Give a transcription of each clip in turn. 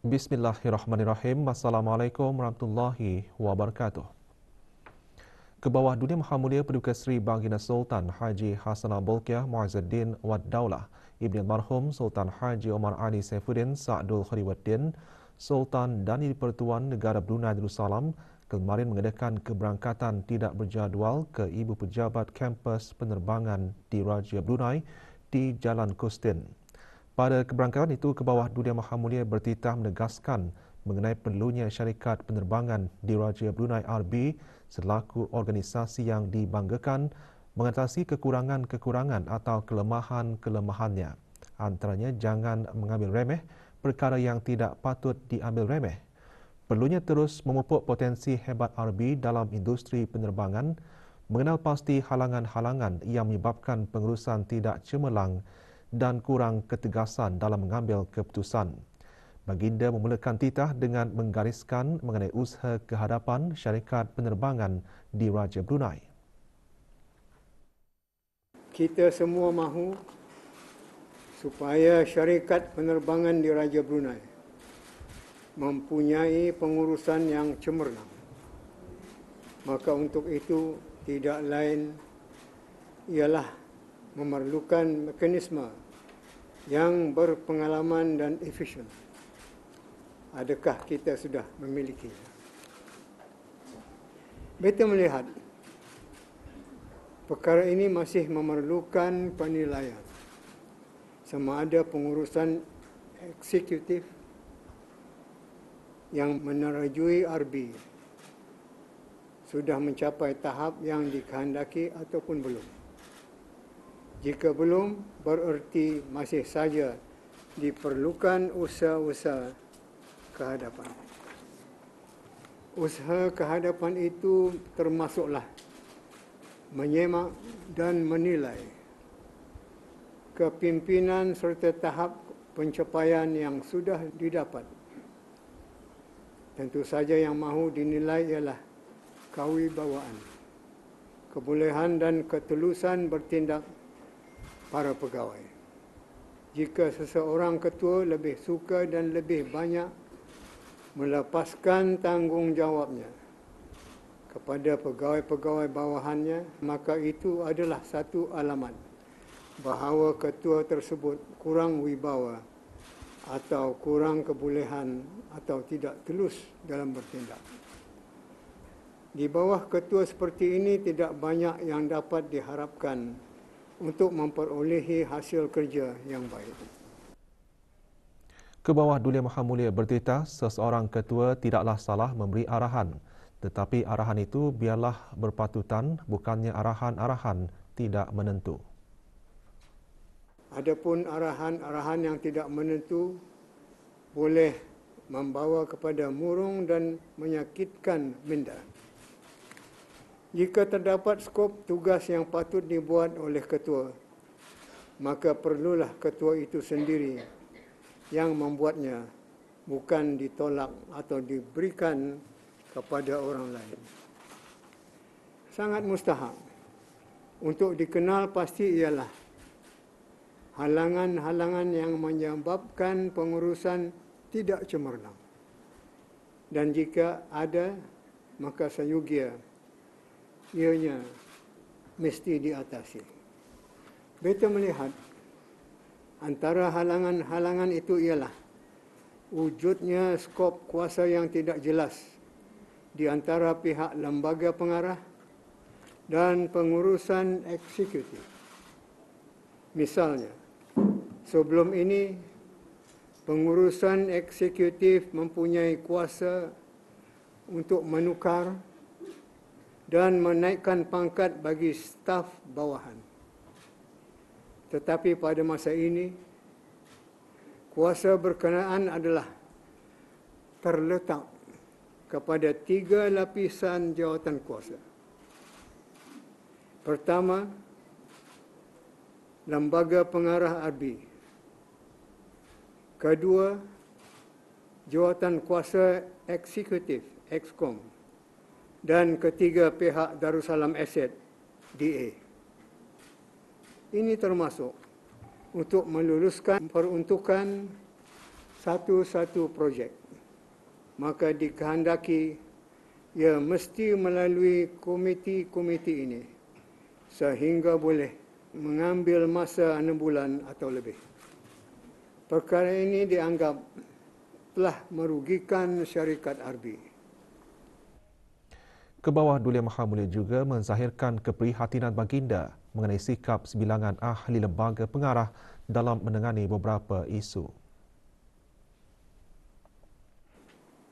Bismillahirrahmanirrahim. Assalamualaikum warahmatullahi wabarakatuh. Kebawah Dunia Maha Mulia Paduka Seri Baginda Sultan Haji Hassanal Bolkiah Muizzuddin Wad Daulah, Ibni Almarhum Sultan Haji Omar Ali Saifuddin Sa'dul Khairuddin, Sultan dan Di-Pertuan Negara Brunei Darussalam kemarin mengadakan keberangkatan tidak berjadual ke Ibu Pejabat Kampus Penerbangan di Raja Brunei di Jalan Kustin. Pada keberangkatan itu, Kebawah Dunia Maha Mulia bertitah menegaskan mengenai perlunya syarikat penerbangan di Raja Brunei RB selaku organisasi yang dibanggakan mengatasi kekurangan-kekurangan atau kelemahan-kelemahannya. Antaranya jangan mengambil remeh perkara yang tidak patut diambil remeh. Perlunya terus memupuk potensi hebat RB dalam industri penerbangan, mengenal pasti halangan-halangan yang menyebabkan pengurusan tidak cemerlang dan kurang ketegasan dalam mengambil keputusan. Baginda memulakan titah dengan menggariskan mengenai usaha kehadapan syarikat penerbangan di Raja Brunei. Kita semua mahu supaya syarikat penerbangan di Raja Brunei mempunyai pengurusan yang cemerlang. Maka untuk itu tidak lain ialah memerlukan mekanisme yang berpengalaman dan efisien. Adakah kita sudah memilikinya? Beta melihat perkara ini masih memerlukan penilaian sama ada pengurusan eksekutif yang menerajui RB sudah mencapai tahap yang dikehendaki ataupun belum. Jika belum, bererti masih saja diperlukan usaha-usaha kehadapan. Usaha kehadapan itu termasuklah menyemak dan menilai kepimpinan serta tahap pencapaian yang sudah didapat. Tentu saja yang mahu dinilai ialah kewibawaan, kebolehan dan ketulusan bertindak para pegawai. Jika seseorang ketua lebih suka dan lebih banyak melepaskan tanggungjawabnya kepada pegawai-pegawai bawahannya, maka itu adalah satu alamat bahawa ketua tersebut kurang wibawa atau kurang kebolehan atau tidak tulus dalam bertindak. Di bawah ketua seperti ini tidak banyak yang dapat diharapkan untuk memperolehi hasil kerja yang baik. Kebawah Dunia Maha Mulia bertitah seseorang ketua tidaklah salah memberi arahan, tetapi arahan itu biarlah berpatutan, bukannya arahan-arahan tidak menentu. Adapun arahan-arahan yang tidak menentu boleh membawa kepada murung dan menyakitkan minda. Jika terdapat skop tugas yang patut dibuat oleh ketua, maka perlulah ketua itu sendiri yang membuatnya, bukan ditolak atau diberikan kepada orang lain. Sangat mustahak untuk dikenal pasti ialah halangan-halangan yang menyebabkan pengurusan tidak cemerlang. Dan jika ada, maka seyogia ianya mesti diatasi. Beta melihat antara halangan-halangan itu ialah wujudnya skop kuasa yang tidak jelas di antara pihak lembaga pengarah dan pengurusan eksekutif. Misalnya, sebelum ini pengurusan eksekutif mempunyai kuasa untuk menukar dan menaikkan pangkat bagi staf bawahan. Tetapi pada masa ini, kuasa berkenaan adalah terletak kepada 3 lapisan jawatan kuasa. Pertama, lembaga pengarah RB. Kedua, jawatan kuasa eksekutif, Exkom. Dan ketiga, pihak Darussalam Asset, DA. Ini termasuk untuk meluluskan peruntukan satu-satu projek, maka dikehendaki ia mesti melalui komiti-komiti ini sehingga boleh mengambil masa 6 bulan atau lebih. Perkara ini dianggap telah merugikan syarikat Arbi. Kebawah Duli Maha Mulia juga menzahirkan keprihatinan baginda mengenai sikap sebilangan ahli lembaga pengarah dalam menangani beberapa isu.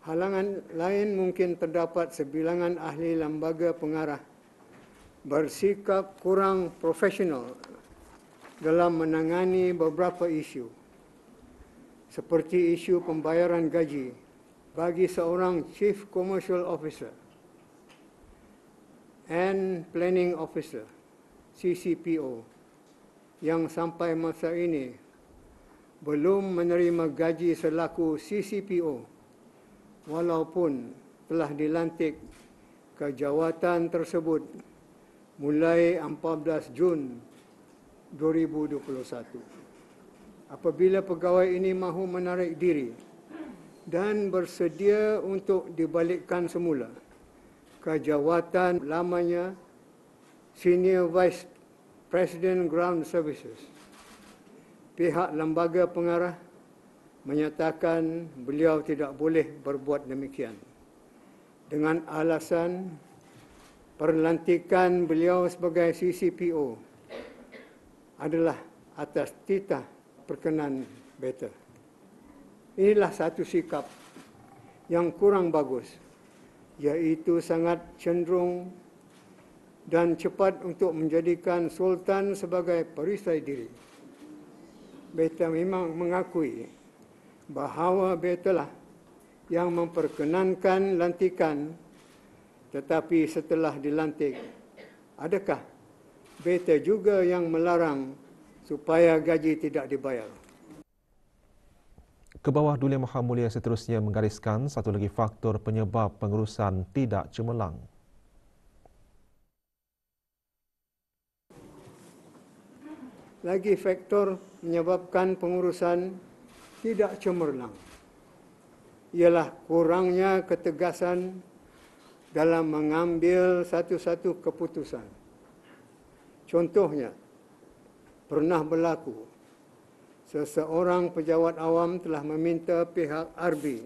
Halangan lain mungkin terdapat sebilangan ahli lembaga pengarah bersikap kurang profesional dalam menangani beberapa isu, seperti isu pembayaran gaji bagi seorang Chief Commercial Officer and Planning Officer, CCPO, yang sampai masa ini belum menerima gaji selaku CCPO walaupun telah dilantik ke jawatan tersebut mulai 14 Jun 2021. Apabila pegawai ini mahu menarik diri dan bersedia untuk dibalikkan semula ke jawatan lamanya Senior Vice President Ground Services, pihak lembaga pengarah menyatakan beliau tidak boleh berbuat demikian dengan alasan perlantikan beliau sebagai CCPO adalah atas titah perkenan beta. Inilah satu sikap yang kurang bagus, iaitu sangat cenderung dan cepat untuk menjadikan Sultan sebagai perisai diri. Beta memang mengakui bahawa beta lah yang memperkenankan lantikan, tetapi setelah dilantik, adakah beta juga yang melarang supaya gaji tidak dibayar? Kebawah Duli Maha Mulia seterusnya menggariskan satu lagi faktor penyebab pengurusan tidak cemerlang. Lagi faktor menyebabkan pengurusan tidak cemerlang ialah kurangnya ketegasan dalam mengambil satu-satu keputusan. Contohnya, pernah berlaku seseorang pejabat awam telah meminta pihak Arbi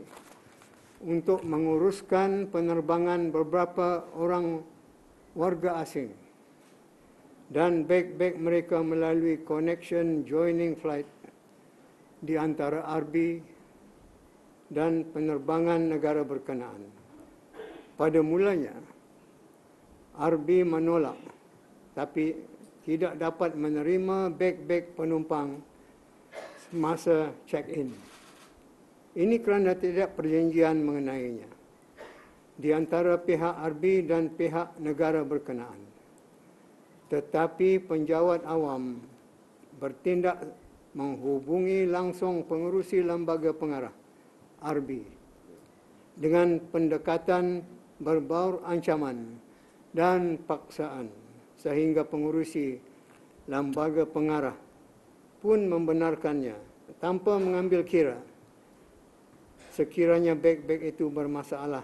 untuk menguruskan penerbangan beberapa orang warga asing dan beg-beg mereka melalui connection joining flight di antara Arbi dan penerbangan negara berkenaan. Pada mulanya, Arbi menolak, tapi tidak dapat menerima beg-beg penumpang semasa check-in. Ini kerana tidak perjanjian mengenainya di antara pihak Arbi dan pihak negara berkenaan. Tetapi penjawat awam bertindak menghubungi langsung pengerusi lembaga pengarah Arbi dengan pendekatan berbaur ancaman dan paksaan, sehingga pengerusi lembaga pengarah pun membenarkannya tanpa mengambil kira sekiranya beg-beg itu bermasalah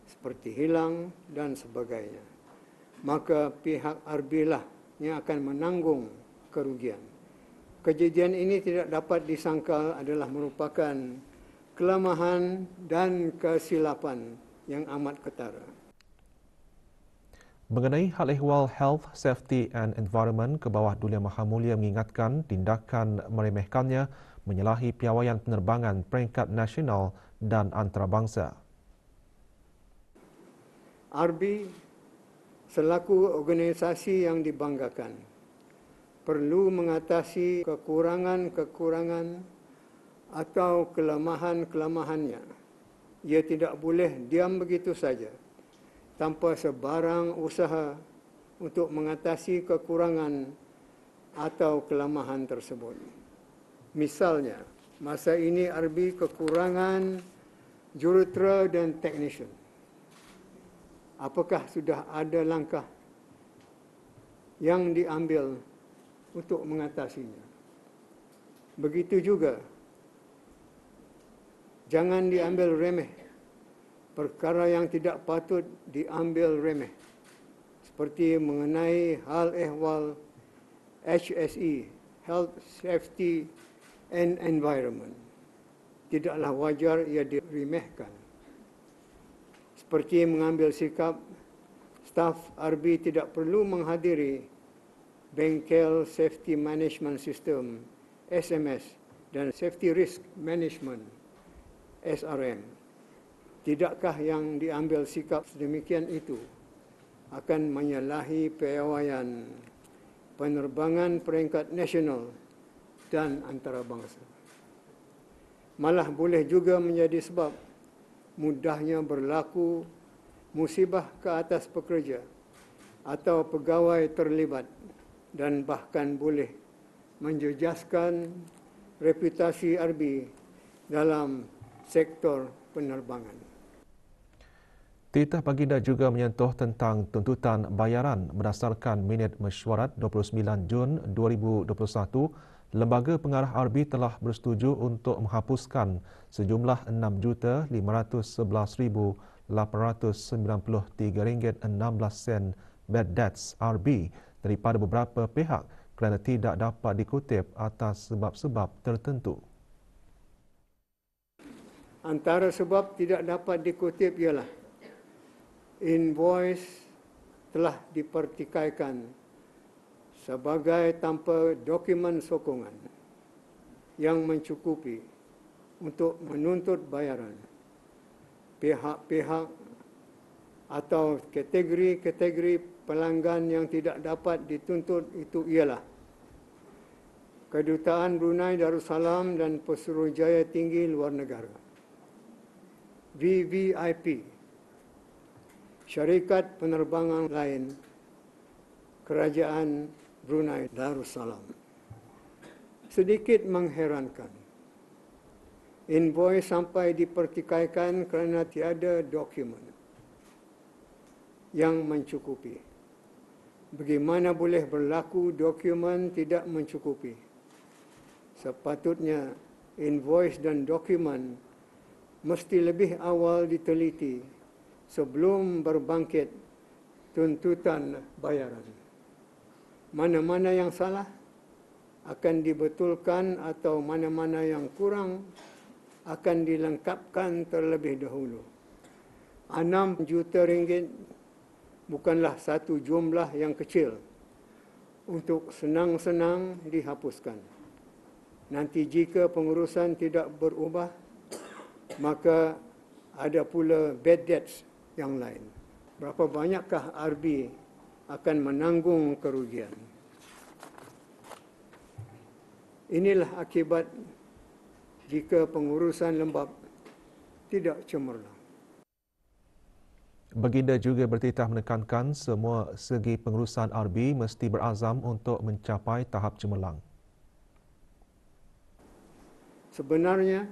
seperti hilang dan sebagainya. Maka pihak Arbi lah yang akan menanggung kerugian. Kejadian ini tidak dapat disangkal adalah merupakan kelemahan dan kesilapan yang amat ketara. Mengenai hal ehwal health, safety and environment, Kebawah Duli Maha Mulia mengingatkan tindakan meremehkannya menyalahi piawaian penerbangan peringkat nasional dan antarabangsa. Arbi selaku organisasi yang dibanggakan perlu mengatasi kekurangan-kekurangan atau kelemahan-kelemahannya. Ia tidak boleh diam begitu saja tanpa sebarang usaha untuk mengatasi kekurangan atau kelemahan tersebut. Misalnya, masa ini Arbi kekurangan jurutera dan teknisian. Apakah sudah ada langkah yang diambil untuk mengatasinya? Begitu juga Jangan diambil remeh. Perkara yang tidak patut diambil remeh, seperti mengenai hal ehwal HSE, Health, Safety and Environment. Tidaklah wajar ia diremehkan. Seperti mengambil sikap staf RB tidak perlu menghadiri Bengkel Safety Management System SMS dan Safety Risk Management SRM. Tidakkah yang diambil sikap sedemikian itu akan menyalahi piawaian penerbangan peringkat nasional dan antarabangsa? Malah boleh juga menjadi sebab mudahnya berlaku musibah ke atas pekerja atau pegawai terlibat dan bahkan boleh menjejaskan reputasi RB dalam sektor penerbangan. Titah baginda juga menyentuh tentang tuntutan bayaran berdasarkan minit mesyuarat 29 Jun 2021. Lembaga Pengarah RB telah bersetuju untuk menghapuskan sejumlah RM6,511,893.16 bad debts RB daripada beberapa pihak kerana tidak dapat dikutip atas sebab-sebab tertentu. Antara sebab tidak dapat dikutip ialah invoice telah dipertikaikan sebagai tanpa dokumen sokongan yang mencukupi untuk menuntut bayaran. Pihak-pihak atau kategori-kategori pelanggan yang tidak dapat dituntut itu ialah Kedutaan Brunei Darussalam dan Pesuruhjaya Tinggi Luar Negara, VVIP, syarikat penerbangan lain, Kerajaan Brunei Darussalam. Sedikit mengherankan, invoice sampai dipertikaikan kerana tiada dokumen yang mencukupi. Bagaimana boleh berlaku dokumen tidak mencukupi? Sepatutnya invoice dan dokumen mesti lebih awal diteliti sebelum berbangkit tuntutan bayaran. Mana-mana yang salah akan dibetulkan atau mana-mana yang kurang akan dilengkapkan terlebih dahulu. 6 juta ringgit bukanlah satu jumlah yang kecil untuk senang-senang dihapuskan. Nanti jika pengurusan tidak berubah, maka ada pula bad debts yang lain. Berapa banyakkah RB akan menanggung kerugian? Inilah akibat jika pengurusan lembap tidak cemerlang. Baginda juga bertitah menekankan semua segi pengurusan RB mesti berazam untuk mencapai tahap cemerlang. Sebenarnya,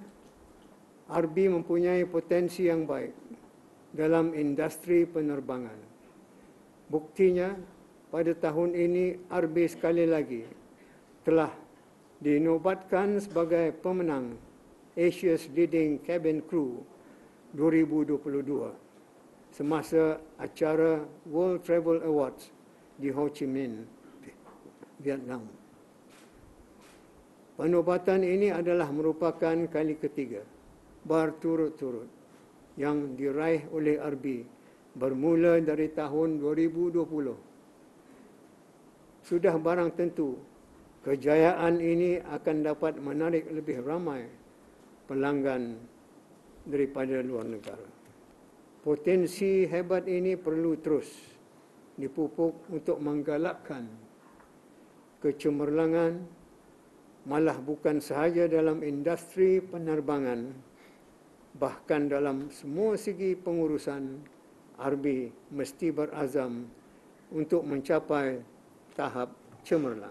RB mempunyai potensi yang baik dalam industri penerbangan. Buktinya, pada tahun ini RB sekali lagi telah dinobatkan sebagai pemenang Asia's Leading Cabin Crew 2022 semasa acara World Travel Awards di Ho Chi Minh, Vietnam. Penobatan ini adalah merupakan kali ketiga berturut-turut yang diraih oleh RB bermula dari tahun 2020. Sudah barang tentu, kejayaan ini akan dapat menarik lebih ramai pelanggan daripada luar negara. Potensi hebat ini perlu terus dipupuk untuk menggalakkan kecemerlangan, malah bukan sahaja dalam industri penerbangan, bahkan dalam semua segi pengurusan. RB mesti berazam untuk mencapai tahap cemerlang.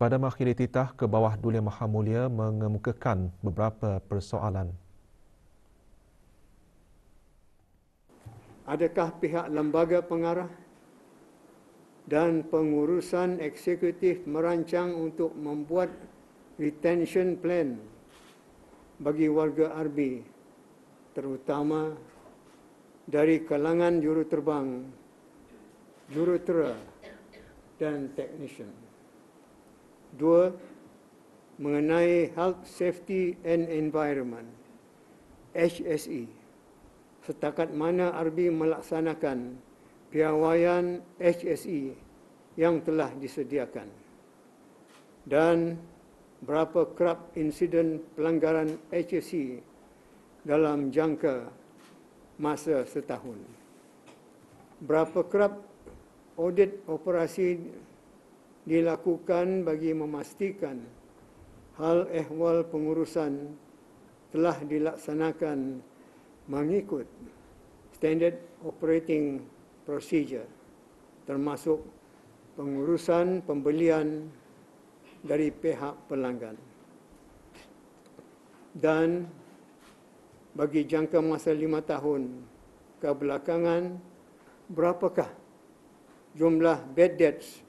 Pada mengakhiri titah, ke bawah Duli Maha Mulia mengemukakan beberapa persoalan. Adakah pihak lembaga pengarah dan pengurusan eksekutif merancang untuk membuat retention plan bagi warga RB, terutama dari kalangan juruterbang, jurutera dan technician. 2. Mengenai Health, Safety and Environment, HSE, setakat mana RB melaksanakan piawaian HSE yang telah disediakan, dan berapa kerap insiden pelanggaran HSE dalam jangka masa setahun. Berapa kerap audit operasi dilakukan bagi memastikan hal ehwal pengurusan telah dilaksanakan mengikut Standard Operating Procedure, termasuk pengurusan pembelian dari pihak pelanggan. Dan bagi jangka masa 5 tahun kebelakangan, berapakah jumlah bad debts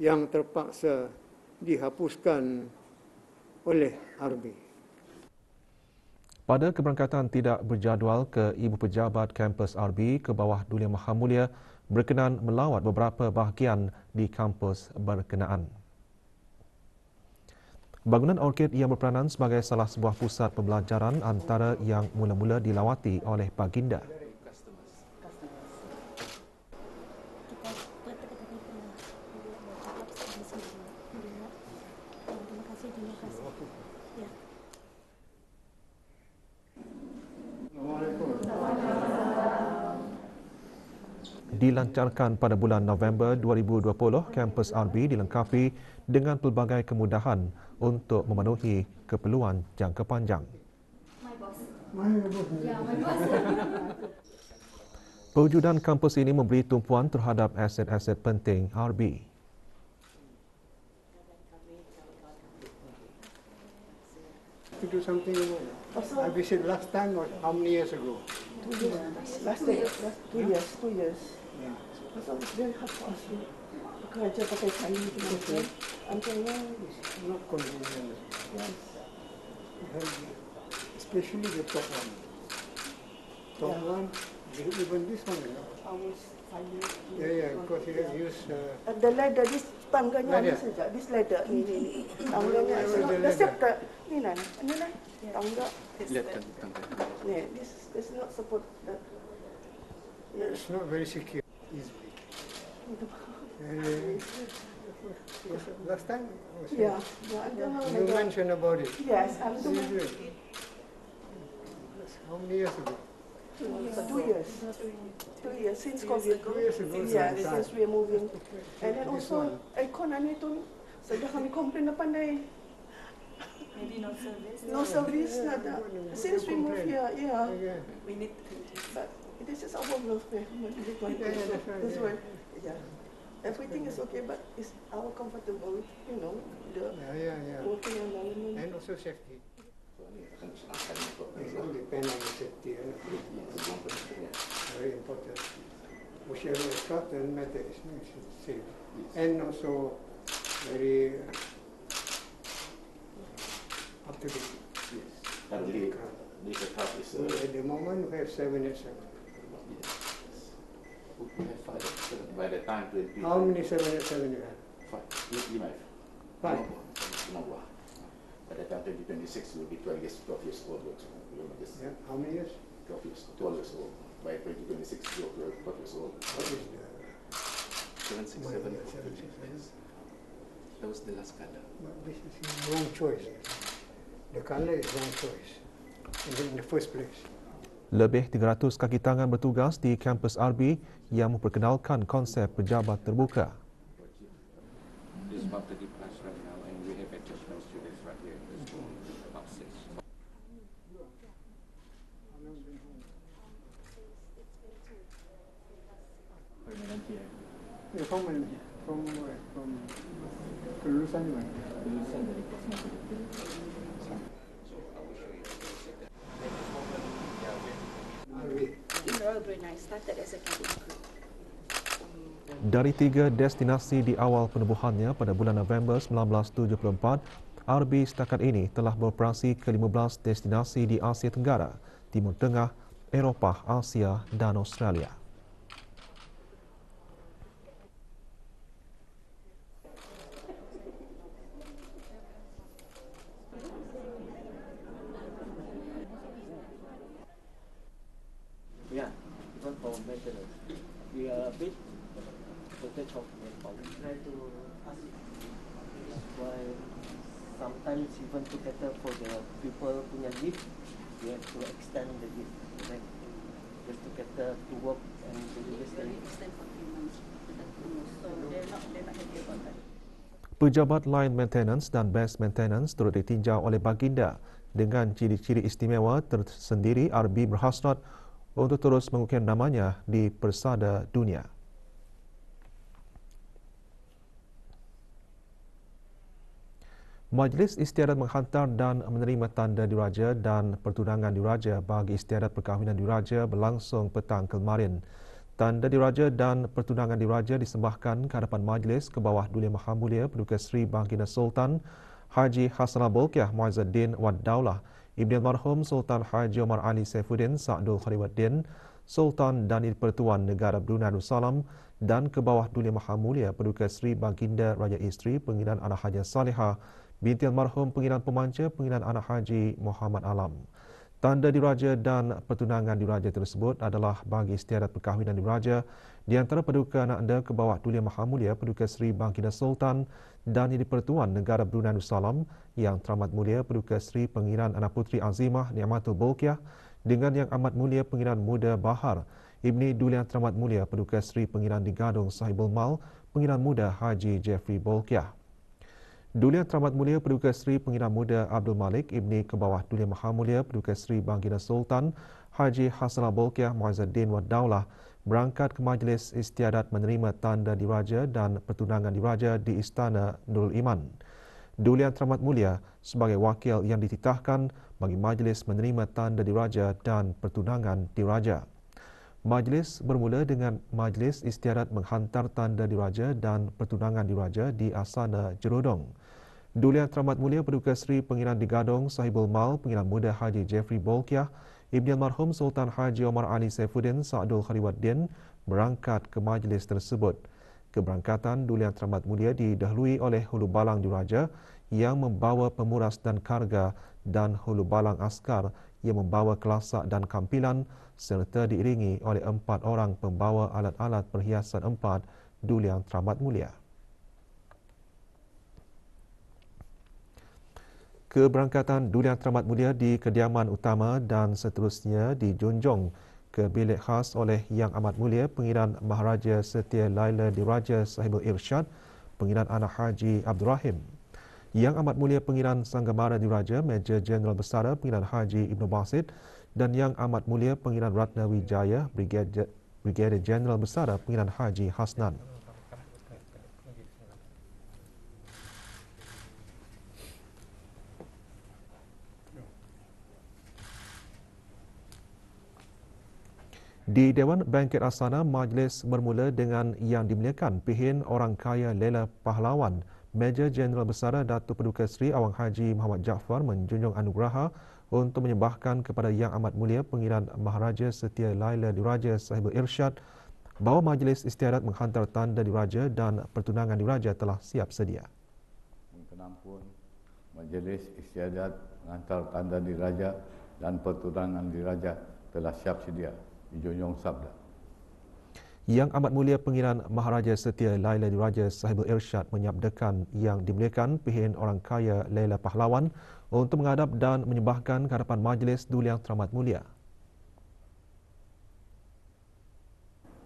yang terpaksa dihapuskan oleh RB. Pada keberangkatan tidak berjadual ke Ibu Pejabat Kampus RB ke bawah Duli Maha Mulia berkenan melawat beberapa bahagian di kampus berkenaan. Bangunan Orchid yang berperanan sebagai salah sebuah pusat pembelajaran antara yang mula-mula dilawati oleh baginda. Dilancarkan pada bulan November 2020, kampus RB dilengkapi dengan pelbagai kemudahan untuk memenuhi keperluan jangka panjang. Pewujudan kampus ini memberi tumpuan terhadap aset-aset penting RB. To do something about it. I visited last time or how many years ago? 2 years. Last 2 years. 2 years. Yeah. So it's very hard for us to kerja pakai kayu itu macam. Until now, It's not convenient. yes. Especially the top one. Top Yeah. one, even this one, you know. I was 5 years. Yeah, because you have used The ladder, this tangganya ni Ladder? saja. This ladder ni. Tangganya. Where is the The ladder? separate. Ni lah. Ni lah. Tangga. Lihat tangga. Ni. This not support. it's not very secure. Easily. Last time, was it? Yeah. Until now, You mentioned about it. yes. I'm You doing did. How many years ago? 2 years. 2 years since COVID. 2 years ago. Yes, sometime. since we are moving. And then This also, one. aircon itu, sudah kami komplain na pandai. Maybe no service. No service, nada. Since we moved here, yeah. Yeah. We need to reduce. But this is our welfare. that's right, That's yeah. why, yeah. Everything is okay, but it's our comfortable, you know, the Yeah. working environment. And also safety. Akan disenangkan untuk It all depends on the safety. Very important. Whichever aircraft and method is safe. And also very up to date. Yes. Currently, this aircraft is At the moment, we have 787. yes. We have 5. By the time 20. How many 787 you have? 5. 5. No. By the time 2026 will be 12 years old. We will just Yeah. How many years? 12 years old. By 2026 we will be 12 years old. What is the 767. model? 767? That was the last color. But this is wrong choice. The color is wrong choice. In the first place. Lebih 300 kaki tangan bertugas di kampus RB yang memperkenalkan konsep pejabat terbuka. It's about 30 plus right now, and we have adjustment students right here in the school, about 6. From where? From kelulusan mana? In Melbourne, I started as a cabin crew. Dari 3 destinasi di awal penubuhannya pada bulan November 1974, RB setakat ini telah beroperasi ke 15 destinasi di Asia Tenggara, Timur Tengah, Eropah, Asia dan Australia. Yeah, even for maintenance, we are a bit shortage of manpower. We try to ask why sometimes even to cater for the people punya leave, we have to extend the leave, right? Just to cater to work and to do this thing. Extend for 3 months. So they're not happy about that. Pejabat line maintenance dan base maintenance turut ditinjau oleh Baginda dengan ciri-ciri istimewa tersendiri. RB berhasrat untuk terus mengukir namanya di persada dunia. Majlis Istiadat menghantar dan menerima tanda diraja dan pertunangan diraja bagi istiadat perkahwinan diraja berlangsung petang kemarin. Tanda diraja dan pertunangan diraja disembahkan ke hadapan majlis ke bawah Duli Maha Mulia Paduka Seri Baginda Sultan Haji Hassanal Bolkiah Muizzuddin Wad Daulah, Ibni Almarhum Sultan Haji Omar Ali Saifuddin Sa'dul Khaliwaddin, Sultan dan Di-Pertuan Negara Brunei Darussalam dan ke bawah Duli Maha Mulia Paduka Seri Baginda Raja Isteri Pengiran Anak Haji Salihah binti Almarhum Pengiran Pemanca Pengiran Anak Haji Muhammad Alam. Tanda diraja dan pertunangan diraja tersebut adalah bagi istiadat perkahwinan diraja di antara Paduka Anak Anda ke bawah Duli Maha Mulia Paduka Seri Baginda Sultan dan Di-Pertuan Negara Brunei Darussalam yang teramat mulia Paduka Seri Pengiran Anak Puteri Azimah Ni'matul Bolkiah dengan yang amat mulia Pengiran Muda Bahar Ibni Duli Yang Teramat Mulia Paduka Seri Pengiran di Gadong Sahibul Mal Pengiran Muda Haji Jeffrey Bolkiah. Duli Yang Teramat Mulia Paduka Seri Pengiran Muda Abdul Malik Ibni ke bawah Duli Maha Mulia Paduka Seri Baginda Sultan Haji Hassanal Bolkiah Muizzuddin Wad Daulah berangkat ke majlis istiadat menerima tanda diraja dan pertunangan diraja di Istana Nurul Iman. Duli Yang Teramat Mulia sebagai wakil yang dititahkan bagi majlis menerima tanda diraja dan pertunangan diraja. Majlis bermula dengan majlis istiadat menghantar tanda diraja dan pertunangan diraja di Asana Jerodong. Duli Yang Teramat Mulia Paduka Seri Pengiran di Gadong Sahibul Mal Pengiran Muda Haji Jeffrey Bolkiah Ibni Almarhum Sultan Haji Omar Ali Saifuddin Sa'dul Khaliwaddin berangkat ke majlis tersebut. Keberangkatan Duli Yang Teramat Mulia didahului oleh hulu balang diraja yang membawa pemuras dan karga dan hulu balang askar yang membawa kelasak dan kampilan serta diiringi oleh 4 orang pembawa alat-alat perhiasan 4 Duli Yang Teramat Mulia. Keberangkatan Duli Yang Teramat Mulia di kediaman utama dan seterusnya dijunjung ke bilik khas oleh Yang Amat Mulia Pengiran Maharaja Setia Laila Diraja Sahibul Irsyad Pengiran Anak Haji Abdul Rahim. Yang Amat Mulia Pengiran Sanggamara Diraja Major Jeneral Besara Pengiran Haji Ibnu Basit dan Yang Amat Mulia Pengiran Ratna Wijaya Brigadier Jeneral Besara Pengiran Haji Hasnan. Di Dewan Bangkit Asana, majlis bermula dengan yang dimuliakan Pihin Orang Kaya Lela Pahlawan, Major Jeneral Besara Datuk Paduka Seri Awang Haji Muhammad Jaafar menjunjung anugerah untuk menyembahkan kepada Yang Amat Mulia Pengiran Maharaja Setia Laila Diraja Sahibul Irsyad bahawa majlis istiadat menghantar tanda diraja dan pertunangan diraja telah siap sedia. Kenampun majlis istiadat menghantar tanda diraja dan pertunangan diraja telah siap sedia. Dijunjung sabda. Yang Amat Mulia Pengiran Maharaja Setia Laila Diraja Sahibul Irsyad menyabdakan yang dimuliakan Pihin Orang Kaya Lela Pahlawan untuk menghadap dan menyembahkan ke hadapan majlis Duli Yang Teramat Mulia.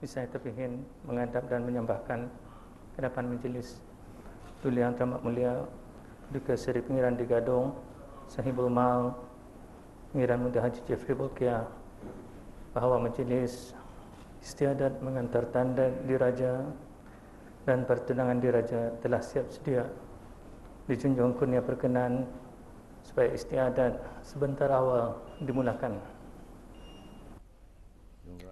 Saya terpihin menghadap dan menyembahkan ke hadapan majlis Duli Yang Teramat Mulia Paduka Seri Pengiran di Gadong Sahibul Mal Pengiran Muda Haji Jeffrey Bolkiah bahawa majlis istiadat mengantar tanda diraja dan pertunangan diraja telah siap sedia. Dijunjung kurnia perkenan supaya istiadat sebentar awal dimulakan.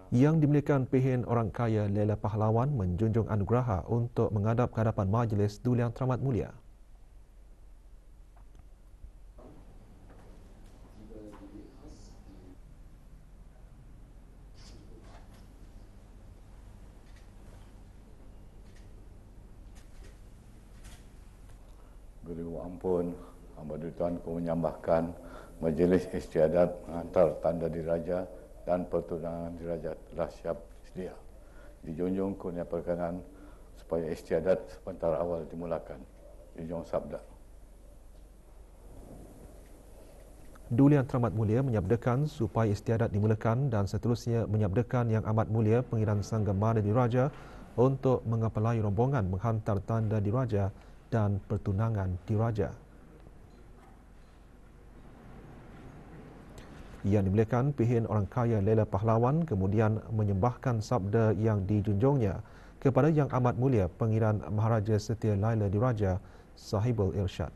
Yang dimuliakan Pihin Orang Kaya Lela Pahlawan menjunjung anugerah untuk menghadap ke hadapan majlis Duli Yang Teramat Mulia. Ampun, hamba Tuanku menyambahkan Majlis Istiadat Mengantar Tanda Diraja dan Pertunangan Diraja telah siap sedia. Dijunjung kurnia perkenan supaya istiadat sebentar awal dimulakan. Junjung sabda. Duli Yang Teramat Mulia menyabdakan supaya istiadat dimulakan dan seterusnya menyabdakan Yang Amat Mulia Pengiran Sanggamana Diraja untuk mengepalai rombongan menghantar tanda diraja dan pertunangan diraja. Yang dimuliakan Pihin Orang Kaya Lela Pahlawan kemudian menyembahkan sabda yang dijunjungnya kepada Yang Amat Mulia Pengiran Maharaja Setia Laila Diraja Sahibul Irsyad.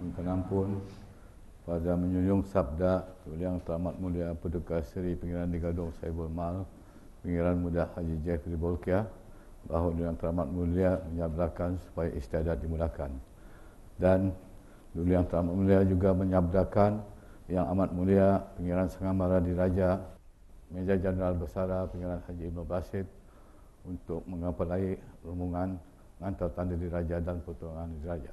Minta ampun pada menjunjung sabda Yang Teramat Mulia Paduka Seri Pengiran di Gadong Sahibul Mal, Pengiran Muda Haji Jeffrey Bolkiah, bahawa Yang Teramat Mulia menyabdakan supaya istiadat dimulakan. Dan Yang Teramat Mulia juga menyabdakan Yang Amat Mulia Pengiran Sanggamara Diraja Meja Jeneral Besara Pengiran Haji Ibn Basit untuk mengepalai rombongan mengantar tanda diraja dan pertunangan diraja.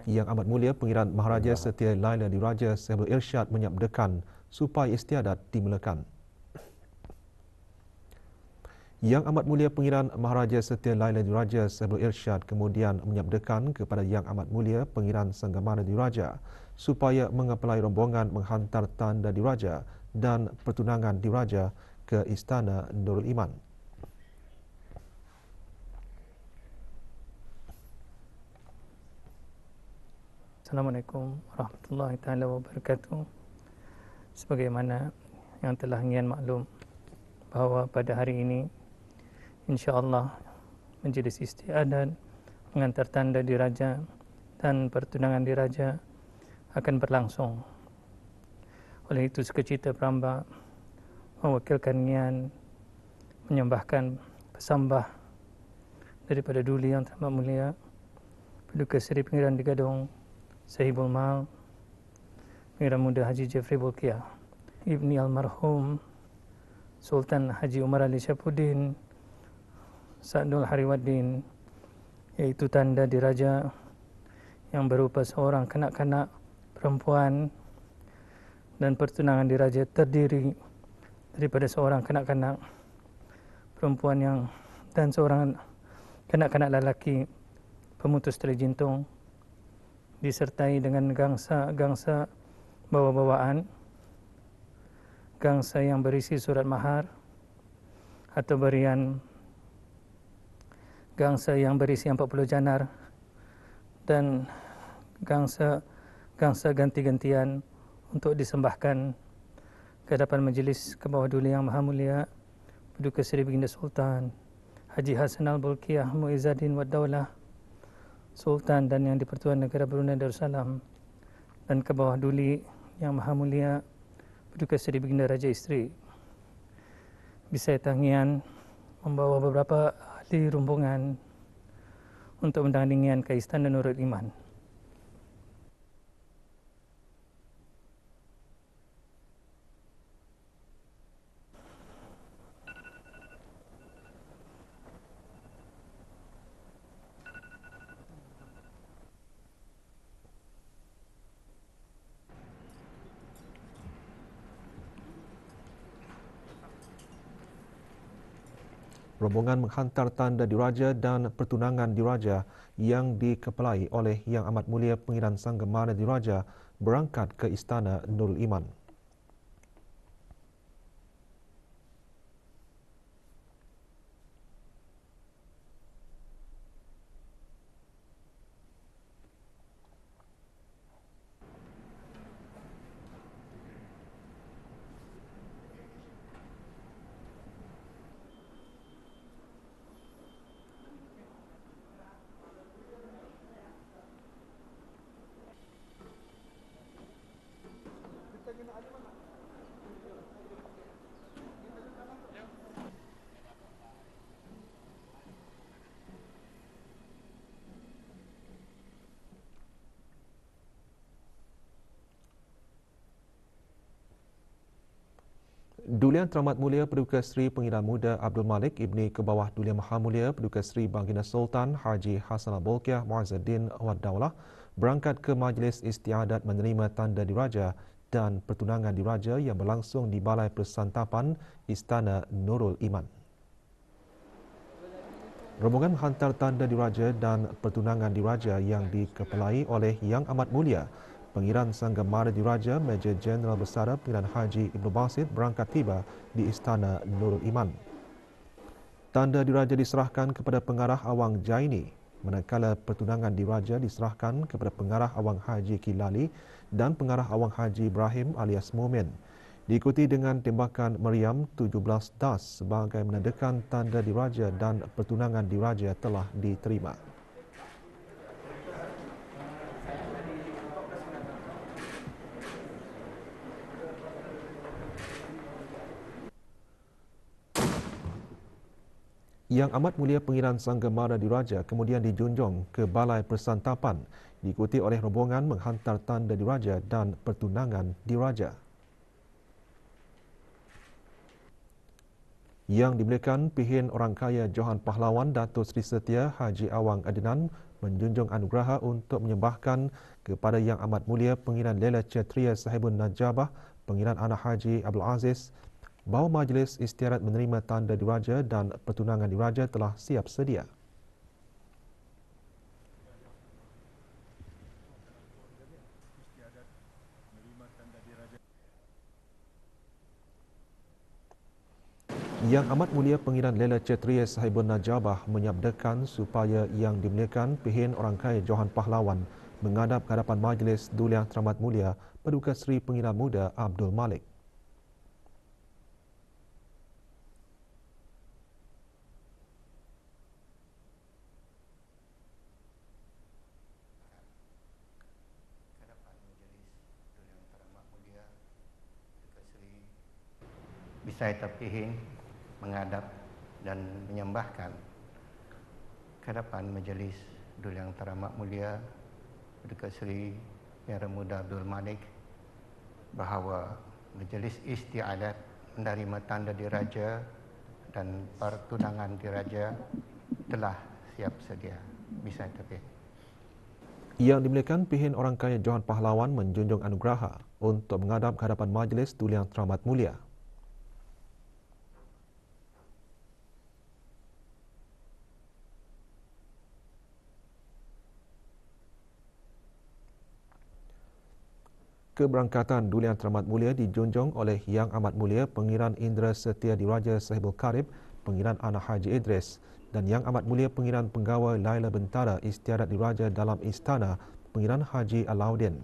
Yang Amat Mulia Pengiran Maharaja Setia Laila Diraja Sahibul Irsyad menyabdakan supaya istiadat dimulakan. Yang Amat Mulia Pengiran Maharaja Setia Laila Diraja Sahibul Irsyad kemudian menyabdakan kepada Yang Amat Mulia Pengiran Sanggamana Diraja supaya mengepalai rombongan menghantar tanda diraja dan pertunangan diraja ke Istana Nurul Iman. Assalamualaikum warahmatullahi taala wabarakatuh. Sebagaimana yang telah ngian maklum bahawa pada hari ini insya-Allah Majlis Istiadat Mengantar Tanda Diraja dan Pertunangan Diraja akan berlangsung. Oleh itu sekecita peramba mewakilkan ngian menyembahkan pesambah daripada Duli Yang Teramat Mulia Paduka Seri Pengiran di Gadong Sahibul Mal, Pengiran Muda Haji Jeffrey Bolkiah, Ibni Almarhum Sultan Haji Umar Ali Syafuddin Sa'dul Hariwaddin, iaitu tanda diraja yang berupa seorang kanak-kanak perempuan, dan pertunangan diraja terdiri daripada seorang kanak-kanak perempuan dan seorang kanak-kanak lelaki pemutus tali jintung, disertai dengan gangsa bawa-bawaan, gangsa yang berisi surat mahar atau berian, gangsa yang berisi 40 janar, dan gangsa ganti-gantian untuk disembahkan ke hadapan majlis ke bawah Duli Yang Maha Mulia Paduka Seri Baginda Sultan Haji Hassanal Bolkiah Muizzaddin Wad Daulah Sultan dan Yang di-Pertuan Negara Brunei Darussalam, dan ke bawah Duli Yang Maha Mulia Paduka Seri Baginda Raja Isteri. Bisai Tangian membawa beberapa ahli rombongan untuk mendatangi ngian ke Istana Nurul Iman. Rombongan menghantar tanda diraja dan pertunangan diraja yang dikepalai oleh Yang Amat Mulia Pengiran Sanggamana Diraja berangkat ke Istana Nurul Iman. Dulian Teramat Mulia Paduka Seri Pengiran Muda Abdul Malik Ibni Kebawah Dulian Maha Mulia Paduka Seri Baginda Sultan Haji Hassanal Bolkiah Muazzaddin Wad Daulah berangkat ke Majlis Istiadat menerima tanda diraja dan pertunangan diraja yang berlangsung di Balai Persantapan Istana Nurul Iman. Rombongan menghantar tanda diraja dan pertunangan diraja yang dikepalai oleh Yang Amat Mulia Pengiran Sangga Mara Diraja Major Jeneral Bersara Pengiran Haji Ibnu Basit berangkat tiba di Istana Nurul Iman. Tanda diraja diserahkan kepada Pengarah Awang Jaini, manakala pertunangan diraja diserahkan kepada Pengarah Awang Haji Kilali dan Pengarah Awang Haji Ibrahim alias Mumin. Diikuti dengan tembakan meriam 17 das sebagai menandakan tanda diraja dan pertunangan diraja telah diterima. Yang Amat Mulia Pengiran Sangga Mara Diraja kemudian dijunjung ke Balai Persantapan, diikuti oleh rombongan menghantar tanda diraja dan pertunangan diraja. Yang dimuliakan Pihin Orang Kaya Johan Pahlawan Datuk Seri Setia Haji Awang Adnan menjunjung anugerah untuk menyembahkan kepada Yang Amat Mulia Pengiran Lela Cetria Sahibun Najabah Pengiran Anak Haji Abdul Aziz bahawa Majlis Istiadat menerima tanda diraja dan pertunangan diraja telah siap sedia. Yang Amat Mulia Pengiran Lela Cetria Sahibun Najabah menyabdakan supaya Yang dimuliakan Pihin Orang Kaya Johan Pahlawan menghadap ke hadapan Majlis Duliang Teramat Mulia Paduka Seri Pengiran Muda Abdul Malik. Saya terpilih menghadap dan menyembahkan ke hadapan Majlis Duliang Teramat Mulia Paduka Seri Pengiran Muda Abdul Malik bahawa Majlis Istiadat menerima tanda diraja dan pertunangan diraja telah siap sedia. Bisa terpilih. Yang dimuliakan Pihin Orang Kaya Johan Pahlawan menjunjung anugerah untuk menghadap ke hadapan Majlis Duliang Teramat Mulia. Keberangkatan Duliang Teramat Mulia dijunjung oleh Yang Amat Mulia Pengiran Indra Setia Diraja Sahibul Karib Pengiran Anak Haji Idris dan Yang Amat Mulia Pengiran Pegawai Laila Bentara Istiadat Diraja dalam Istana Pengiran Haji Alauddin.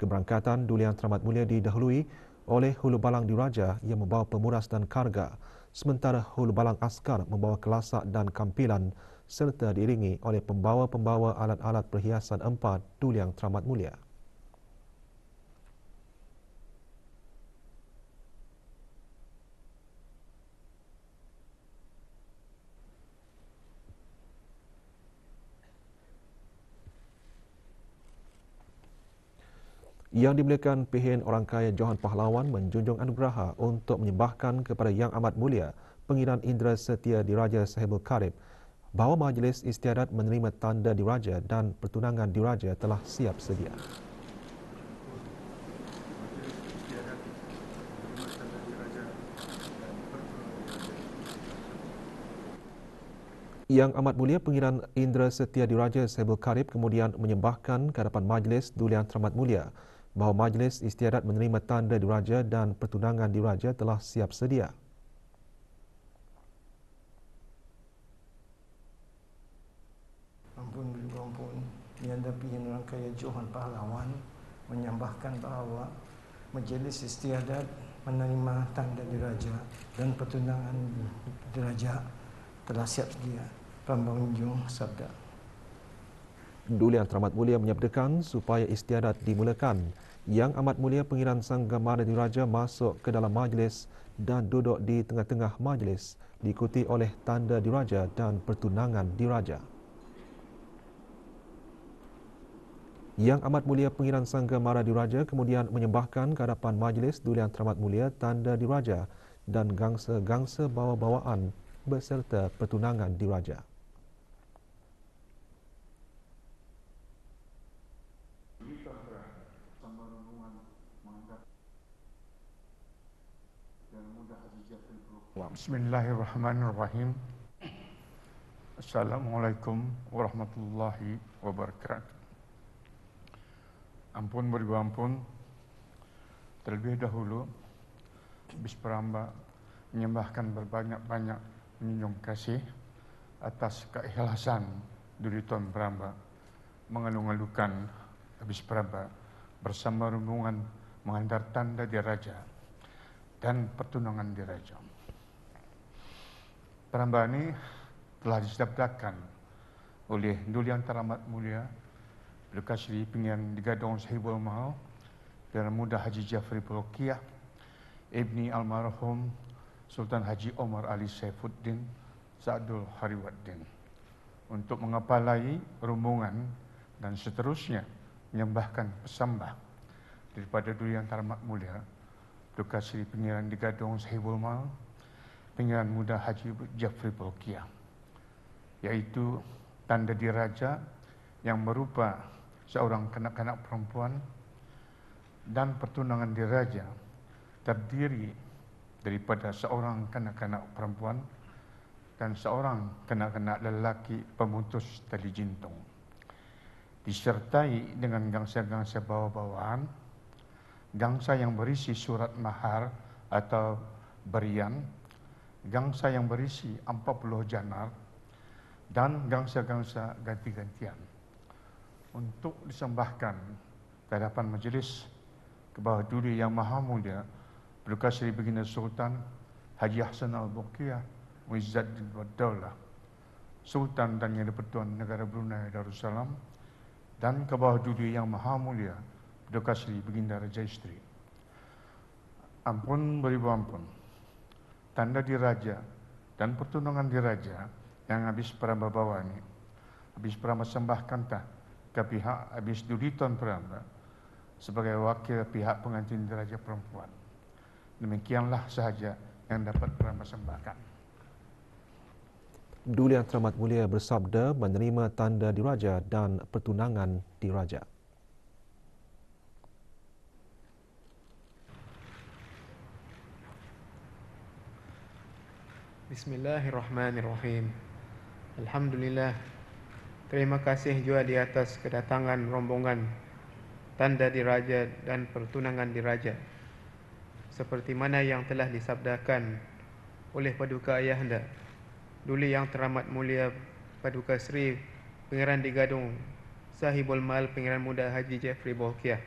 Keberangkatan Duliang Teramat Mulia didahului oleh Hulu Balang Diraja yang membawa pemuras dan karga, sementara Hulu Balang Askar membawa kelasak dan kampilan serta diiringi oleh pembawa-pembawa alat-alat perhiasan empat Duliang Teramat Mulia. Yang dimuliakan Pihin Orang Kaya Johan Pahlawan menjunjung anugerah untuk menyembahkan kepada Yang Amat Mulia Pengiran Indra Setia Diraja Sahibul Karib bahawa Majlis Istiadat menerima tanda diraja dan pertunangan diraja telah siap sedia. Yang Amat Mulia Pengiran Indra Setia Diraja Sahibul Karib kemudian menyembahkan ke hadapan Majlis Duliang Teramat Mulia bahawa Majlis Istiadat menerima tanda diraja dan pertunangan diraja telah siap sedia. Ampun Yang Pihin Orang Kaya Johan Pahlawan menyembahkan bahawa Majlis Istiadat menerima tanda diraja dan pertunangan diraja telah siap sedia. Pengunjung sabda. Duliang Teramat Mulia menyabdakan supaya istiadat dimulakan. Yang Amat Mulia Pengiran Sangga Mara Diraja masuk ke dalam majlis dan duduk di tengah-tengah majlis, diikuti oleh tanda diraja dan pertunangan diraja. Yang Amat Mulia Pengiran Sangga Mara Diraja kemudian menyembahkan ke hadapan Majlis Duliang Teramat Mulia tanda diraja dan gangsa-gangsa bawa-bawaan beserta pertunangan diraja. Bismillahirrahmanirrahim. Assalamualaikum warahmatullahi wabarakatuh. Ampun beribu ampun. Terlebih dahulu, Bisperamba menyembahkan berbanyak-banyak menjunjung kasih atas keikhlasan Duli Tuan Beramba mengalu-alukan Bisperamba bersama rombongan mengantar tanda diraja dan pertunangan diraja. Perambaan ini telah disabdakan oleh Duli Yang Teramat Mulia Paduka Seri Pengiran di Gadong Sahibul Mal Perdana Muda Haji Jafri Bolkiah Ibni Almarhum Sultan Haji Omar Ali Saifuddin Sa'dul Hariwaddin untuk mengepalai rombongan dan seterusnya menyembahkan pesambah daripada Duli Yang Teramat Mulia Paduka Seri Pengiran di Gadong Sahibul Mal Pengiran Muda Haji Jafri Bolkiah, yaitu tanda diraja yang berupa seorang kanak-kanak perempuan dan pertunangan diraja terdiri daripada seorang kanak-kanak perempuan dan seorang kanak-kanak lelaki pemutus tali jintung, disertai dengan gangsa-gangsa bawa-bawaan, gangsa yang berisi surat mahar atau berian, gangsa yang berisi 40 janar, dan gangsa-gangsa ganti-gantian untuk disembahkan ke hadapan majlis ke bawah Duli Yang Maha Mulia Paduka Seri Baginda Sultan Haji Hassanal Bolkiah Muizzaddin Waddaulah Sultan dan Yang di-Pertuan Negara Brunei Darussalam, dan ke bawah Duli Yang Maha Mulia Paduka Seri Baginda Raja Isteri. Ampun beribu ampun. Tanda diraja dan pertunangan diraja yang habis Peramba bawa ini, habis Peramba sembahkan ke pihak habis Duli Tuan Peramba sebagai wakil pihak pengantin diraja perempuan. Demikianlah sahaja yang dapat Peramba sembahkan. Duli Yang Teramat Mulia bersabda menerima tanda diraja dan pertunangan diraja. Bismillahirrahmanirrahim. Alhamdulillah. Terima kasih juga di atas kedatangan rombongan tanda diraja dan pertunangan diraja. Seperti mana yang telah disabdakan oleh Paduka Ayahanda Duli Yang Teramat Mulia Paduka Seri Pengiran di Gadong Sahibul Mal Pengiran Muda Haji Jafri Bolkiah.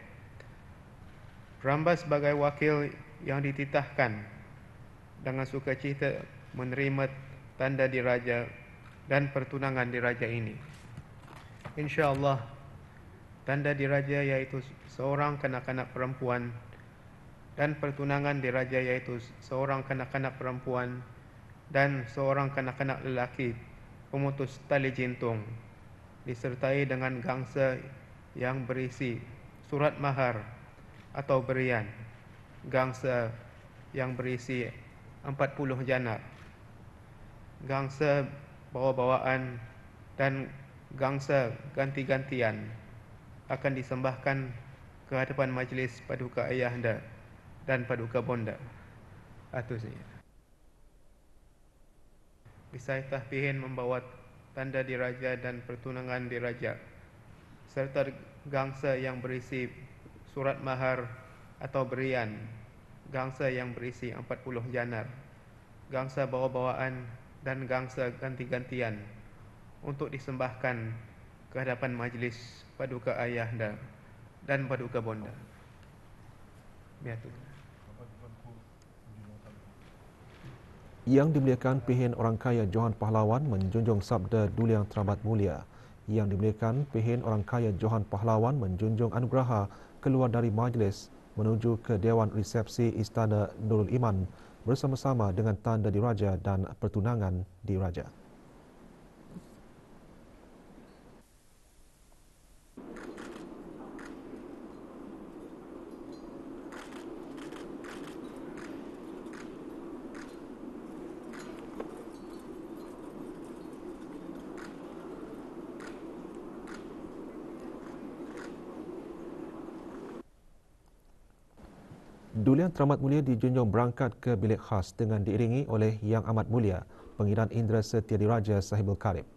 Peramba sebagai wakil yang dititahkan dengan sukacita menerima tanda diraja dan pertunangan diraja ini. InsyaAllah, tanda diraja iaitu seorang kanak-kanak perempuan dan pertunangan diraja iaitu seorang kanak-kanak perempuan dan seorang kanak-kanak lelaki pemutus tali jintung, disertai dengan gangsa yang berisi surat mahar atau berian, gangsa yang berisi 40 janar, gangsa bawa-bawaan dan gangsa ganti-gantian akan disembahkan ke hadapan majlis Paduka Ayahanda dan Paduka Bonda. Atus saja. Saya tahpihin membawa tanda diraja dan pertunangan diraja serta gangsa yang berisi surat mahar atau berian, gangsa yang berisi 40 janar, gangsa bawa-bawaan dan gangsa ganti-gantian untuk disembahkan ke hadapan majlis Paduka Ayahanda dan Paduka Bonda. Yang dimuliakan Pihin Orang Kaya Johan Pahlawan menjunjung sabda Duli Yang Teramat Mulia. Yang dimuliakan Pihin Orang Kaya Johan Pahlawan menjunjung anugerah keluar dari majlis menuju ke Dewan Resepsi Istana Nurul Iman bersama-sama dengan tanda diraja dan pertunangan diraja. Duli Yang Teramat Mulia dijunjung berangkat ke bilik khas dengan diiringi oleh Yang Amat Mulia Pengiran Indra Setia Diraja Sahibul Karib.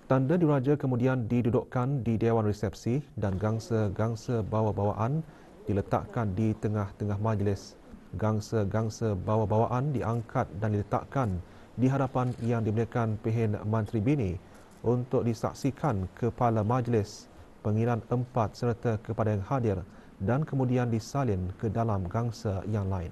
Tanda diraja kemudian didudukkan di Dewan Resepsi dan gangsa-gangsa bawa-bawaan diletakkan di tengah-tengah majlis. Gangsa-gangsa bawa-bawaan diangkat dan diletakkan di hadapan yang dimuliakan Pehin Mantri Bini untuk disaksikan kepala majlis, pengiran 4 serta kepada yang hadir dan kemudian disalin ke dalam gangsa yang lain.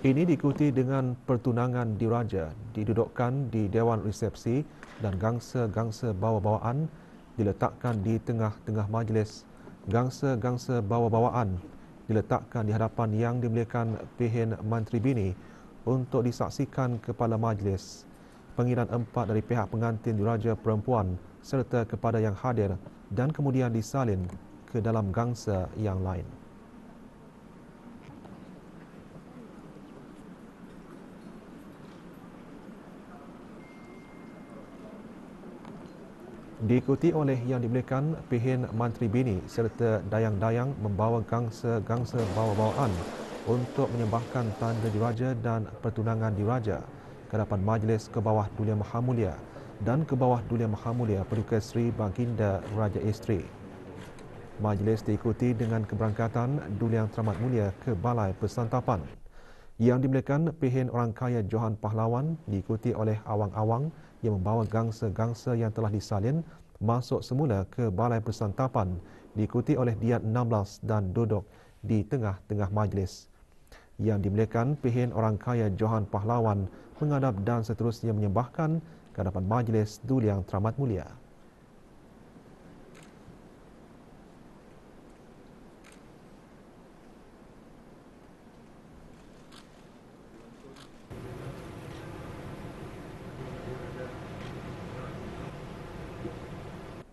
Ini diikuti dengan pertunangan diraja didudukkan di Dewan Resepsi dan gangsa-gangsa bawa-bawaan diletakkan di tengah-tengah majlis. Gangsa-gangsa bawa-bawaan diletakkan di hadapan yang dimuliakan Pehin Mantri Bini untuk disaksikan kepala majlis, pengiran 4 dari pihak pengantin diraja perempuan serta kepada yang hadir dan kemudian disalin ke dalam gangsa yang lain. Diikuti oleh yang dimuliakan Pehin Mantri Bini serta dayang-dayang membawa gangsa-gangsa bawa-bawaan untuk menyembahkan tanda diraja dan pertunangan diraja ke hadapan majlis ke bawah Duli Yang Maha Mulia dan ke bawah Duli Yang Maha Mulia Paduka Seri Baginda Raja Isteri. Majlis diikuti dengan keberangkatan Duli Yang Teramat Mulia ke Balai Persantapan. Yang dimuliakan Pehin Orang Kaya Johan Pahlawan diikuti oleh awang-awang yang membawa gangsa-gangsa yang telah disalin masuk semula ke Balai Persantapan, diikuti oleh Diat 16 dan duduk di tengah-tengah majlis. Yang dimuliakan Pehin Orang Kaya Johan Pahlawan menghadap dan seterusnya menyembahkan ke hadapan majlis Duli Yang Teramat Mulia.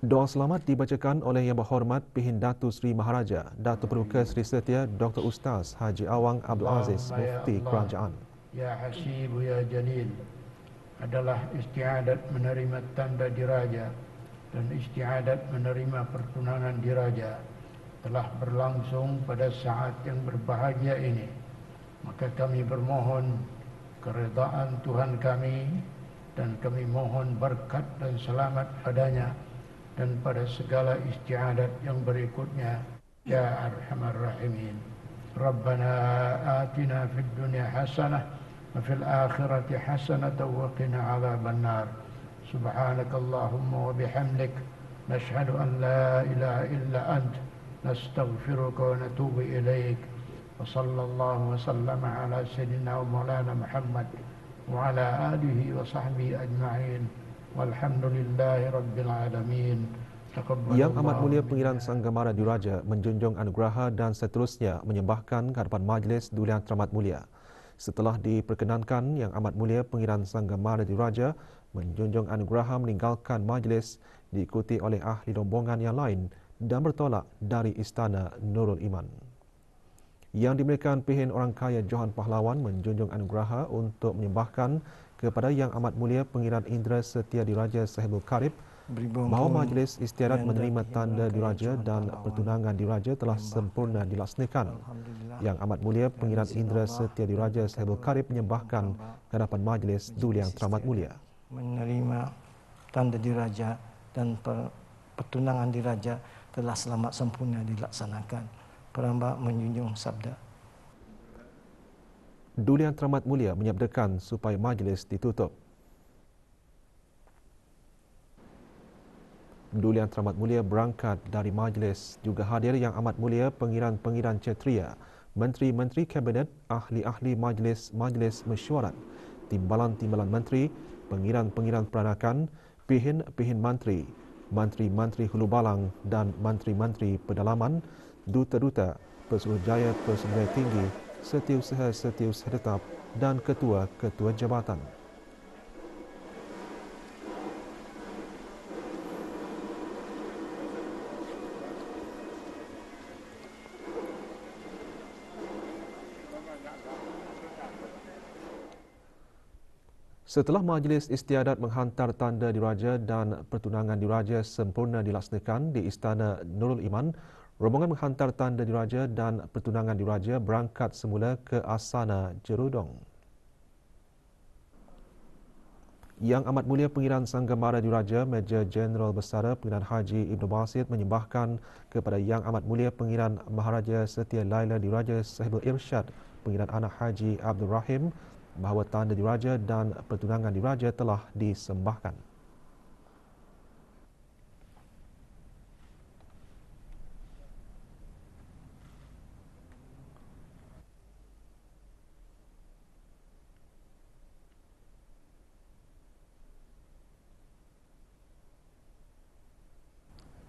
Doa selamat dibacakan oleh Yang Berhormat Pehin Datu Seri Maharaja Datuk Paduka Seri Setia Dr. Ustaz Haji Awang Abdul Aziz Mufti Kerajaan. Ya Hasibu Ya Jalil adalah istiadat menerima tanda diraja dan istiadat menerima pertunangan diraja telah berlangsung pada saat yang berbahagia ini. Maka kami bermohon keredaan Tuhan kami dan kami mohon berkat dan selamat padanya dan pada segala istiadat yang berikutnya. Ya Arhamar Rahimin. Rabbana atina fid dunya hasanah wa fil akhirati hasanah wa qina adzaban nar. Subhanakallahumma wa bihamdik nashhadu an la ilaha illa ant nastaghfiruka wa natubu ilaik. Wa sallallahu wa sallama ala sayyidina wa maulana Muhammad wa ala alihi wa sahbihi ajma'in. Walhamdulillahi Rabbil Alamin. Yang Amat Mulia Pengiran Sanggamara Diraja menjunjung anugerah dan seterusnya menyembahkan ke hadapan majlis Duli Yang Teramat Mulia. Setelah diperkenankan, Yang Amat Mulia Pengiran Sanggamara Diraja menjunjung anugerah meninggalkan majlis diikuti oleh ahli rombongan yang lain dan bertolak dari Istana Nurul Iman. Yang dimuliakan Pehin Orang Kaya Johan Pahlawan menjunjung anugerah untuk menyembahkan kepada Yang Amat Mulia Pengiran Indra Setia Diraja Sahibul Karib bahawa majlis istiadat menerima tanda diraja dan pertunangan diraja telah sempurna dilaksanakan. Yang Amat Mulia Pengiran Indra Setia Diraja Sahibul Karib menyembahkan ke hadapan majlis Duli Yang Teramat Mulia. Menerima tanda diraja dan pertunangan diraja telah selamat sempurna dilaksanakan. Perambak menjunjung sabda. Duli Yang Teramat Mulia menyabdakan supaya majlis ditutup. Duli Yang Teramat Mulia berangkat dari majlis juga hadir Yang Amat Mulia Pengiran-Pengiran Kshatriya, Menteri-Menteri Kabinet, Ahli-Ahli Majlis Mesyuarat, Timbalan-Timbalan Menteri, Pengiran-Pengiran Peranakan, Pihin-Pihin Menteri, Menteri-Menteri Hulu Balang dan Menteri-Menteri Pedalaman, Duta-Duta, Pesuruhjaya Persembahyangan Tinggi, Setiausaha-Setiausaha Tetap dan Ketua-Ketua Jabatan. Setelah Majlis Istiadat menghantar tanda diraja dan pertunangan diraja sempurna dilaksanakan di Istana Nurul Iman, rombongan menghantar tanda diraja dan pertunangan diraja berangkat semula ke Asana Jerudong. Yang Amat Mulia Pengiran Sanggamara Diraja Major Jeneral Besara Pengiran Haji Ibn Basit menyembahkan kepada Yang Amat Mulia Pengiran Maharaja Setia Laila Diraja Sahibul Irsyad Pengiran Anak Haji Abdul Rahim bahawa tanda diraja dan pertunangan diraja telah disembahkan.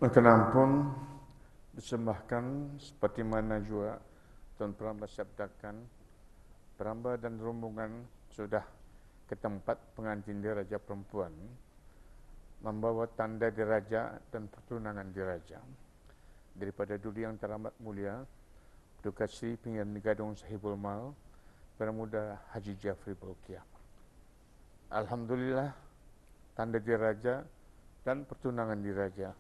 Berkenan pun disembahkan seperti mana juga Tuan Peramba sabdakan, Peramba dan rombongan sudah ke tempat pengantin diraja perempuan membawa tanda diraja dan pertunangan diraja daripada Duli Yang Teramat Mulia Paduka Seri Pengiran Gadong Sahibul Mal Pemuda Haji Jafri Bolkiah. Alhamdulillah, tanda diraja dan pertunangan diraja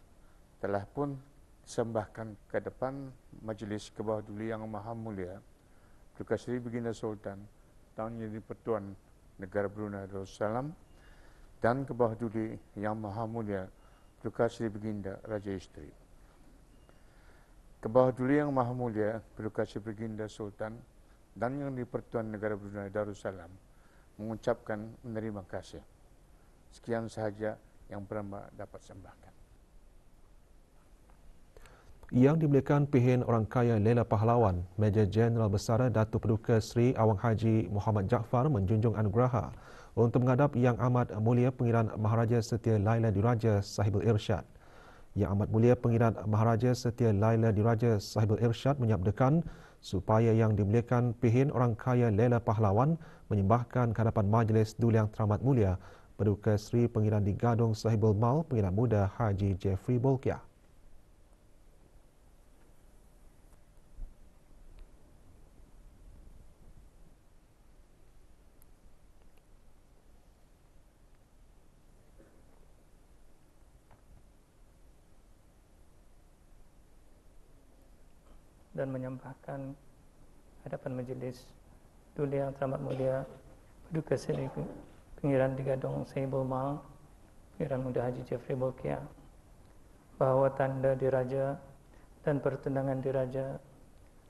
telah pun disembahkan ke depan majlis ke bawah Duli Yang Maha Mulia Paduka Seri Baginda Sultan Tuan Yang di-Pertuan Negara Brunei Darussalam dan ke bawah Duli Yang Maha Mulia Paduka Seri Baginda Raja Isteri. Ke bawah Duli Yang Maha Mulia Paduka Seri Baginda Sultan dan Yang di-Pertuan Negara Brunei Darussalam mengucapkan menerima kasih. Sekian sahaja yang Peramba dapat sembahkan. Yang dimuliakan Pihin Orang Kaya Lela Pahlawan, Major Jeneral Besara Datuk Paduka Seri Awang Haji Muhammad Jaafar menjunjung anugerah untuk menghadap Yang Amat Mulia Pengiran Maharaja Setia Laila Diraja Sahibul Irsyad. Yang Amat Mulia Pengiran Maharaja Setia Laila Diraja Sahibul Irsyad menyabdakan supaya Yang dimuliakan Pihin Orang Kaya Lela Pahlawan menyembahkan kehadapan Majlis Duli Yang Teramat Mulia Paduka Seri Pengiran di Gadong Sahibul Mal Pengiran Muda Haji Jeffrey Bolkiah. Dan menyembahkan hadapan majlis Duli Yang Teramat Mulia Paduka Seri Pengiran di Gadong Sahibul Mal Pengiran Muda Haji Jeffrey Bolkiah bahawa tanda diraja dan pertunangan diraja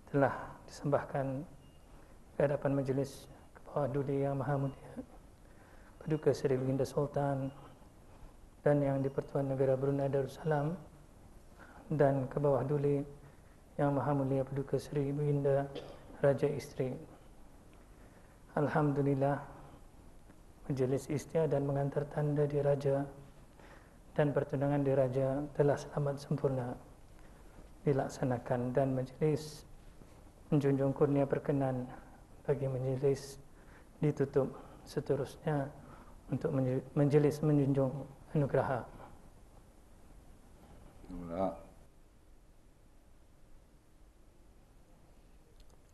telah disembahkan ke hadapan majlis ke bawah Duli Yang Maha Mulia Paduka Seri Baginda Sultan dan Yang di-Pertuan Negara Brunei Darussalam dan ke bawah Duli Yang Maha Mulia Paduka Seri Baginda Raja Isteri. Alhamdulillah, majlis istiadat mengantar tanda diraja dan pertunangan diraja telah selamat sempurna dilaksanakan dan majlis menjunjung kurnia perkenan bagi majlis ditutup seterusnya untuk majlis menjunjung anugerah.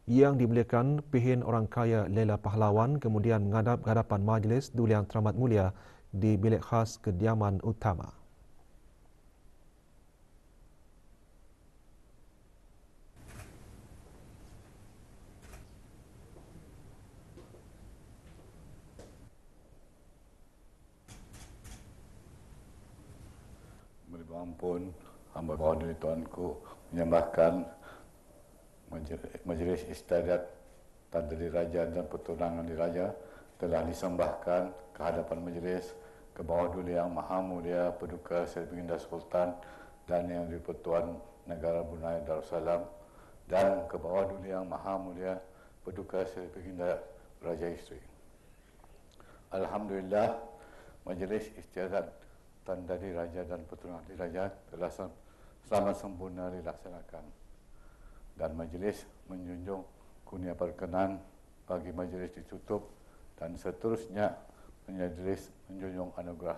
Yang dimuliakan Pihin Orang Kaya Lela Pahlawan kemudian menghadap ke hadapan Majlis Duli Yang Teramat Mulia di bilik khas kediaman utama. Beri ampun, hamba mohon dari Tuanku menyembahkan Majlis Istiadat tanda diraja dan pertunangan diraja telah disembahkan ke hadapan majlis ke bawah Duli Yang Maha Mulia Paduka Seri Baginda Sultan dan Yang di-Pertuan Negara Brunei Darussalam dan ke bawah Duli Yang Maha Mulia Paduka Seri Baginda Raja Isteri. Alhamdulillah, majlis istiadat tanda diraja dan pertunangan diraja telah sangat sempurna dilaksanakan dan majlis menjunjung kurnia perkenan bagi majlis ditutup dan seterusnya majlis menjunjung anugerah.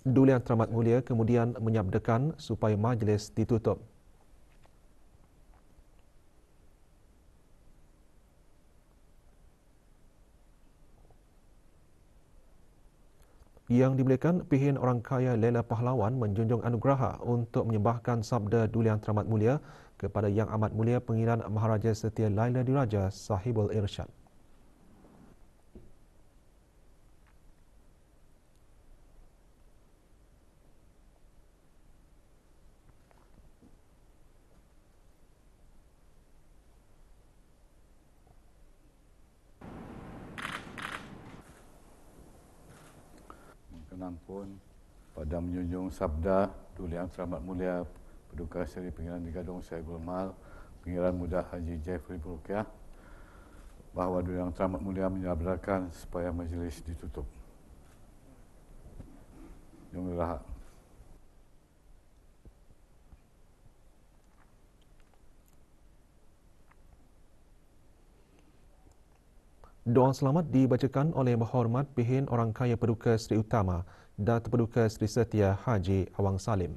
Duli Yang Teramat Mulia kemudian menyabdakan supaya majlis ditutup. Yang dimuliakan Pihin Orang Kaya Lela Pahlawan menjunjung anugerah untuk menyembahkan sabda Duli Yang Teramat Mulia kepada Yang Amat Mulia Pengiran Maharaja Setia Laila Diraja Sahibul Irsyad. Pun pada menjunjung sabda Duli Yang Teramat Mulia Paduka Seri Pengiran di Gadong Sahibul Mal Pengiran Muda Haji Jeffrey Bolkiah bahawa Duli Yang Teramat Mulia menyabdakan supaya majlis ditutup. Jumlah Doa selamat dibacakan oleh Berhormat Pihin Orang Kaya Paduka Seri Utama Datuk Paduka Seri Setia Haji Awang Salim.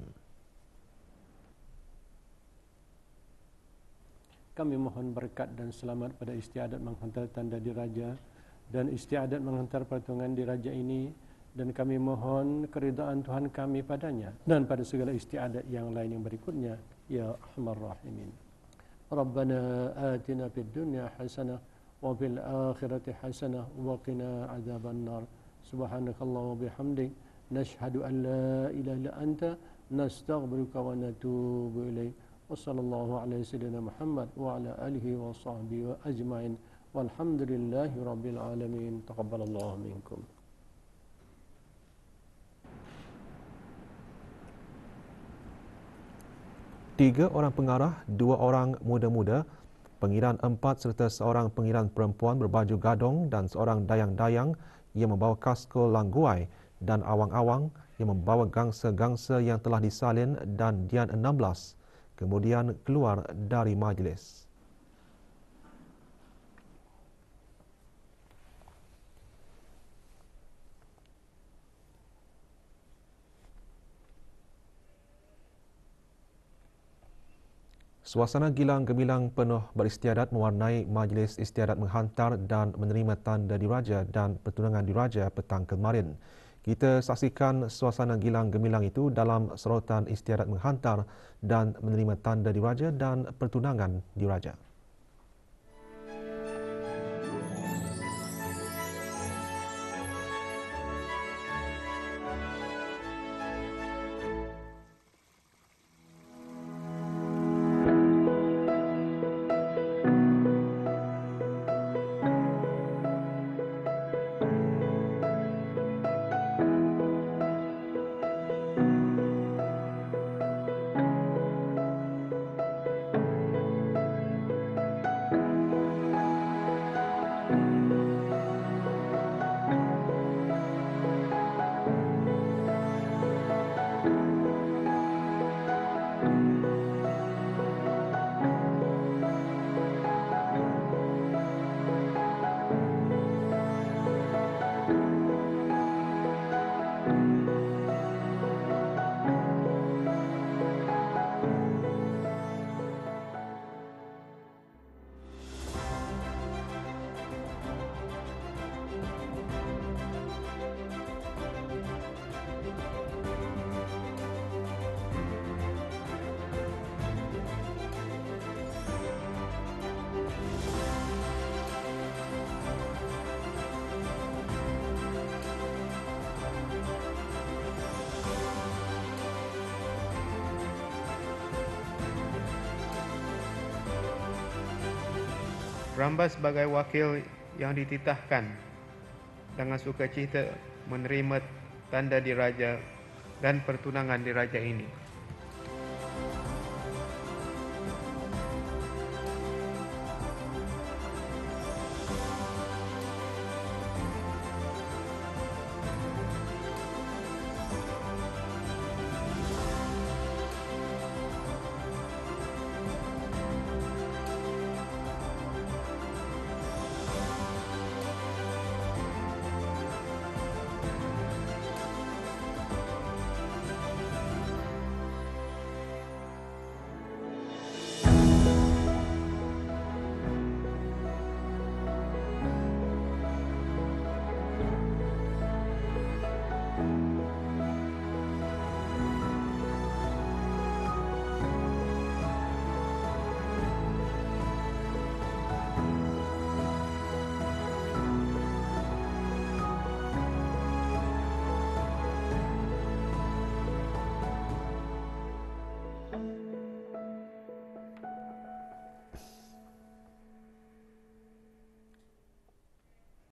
Kami mohon berkat dan selamat pada istiadat menghantar tanda diraja dan istiadat menghantar pertunangan diraja ini, dan kami mohon keridaan Tuhan kami padanya dan pada segala istiadat yang lain yang berikutnya. Ya Arhamar Rahimin. Rabbana atina fid dunya hasanah wa fil akhirati hasanah wa qina adzaban nar. Subhanakallah wa bihamdik nashhadu an la ilaha illa anta nastaghfiruka wa natubu ilaik. Wassallallahu ala sayyidina Muhammad wa ala alihi wa sahbihi wa ajma'in walhamdulillahi rabbil alamin. Taqabbalallahu minkum. Tiga orang pengarah, 2 orang muda-muda, pengiran 4 serta seorang pengiran perempuan berbaju gadong dan seorang dayang-dayang yang membawa kasko langguai dan awang-awang yang membawa gangsa-gangsa yang telah disalin dan dian 16 kemudian keluar dari majlis. Suasana gilang gemilang penuh beristiadat mewarnai majlis istiadat menghantar dan menerima tanda diraja dan pertunangan diraja petang kemarin. Kita saksikan suasana gilang gemilang itu dalam sorotan istiadat menghantar dan menerima tanda diraja dan pertunangan diraja. Ramba sebagai wakil yang dititahkan dengan sukacita menerima tanda diraja dan pertunangan diraja ini.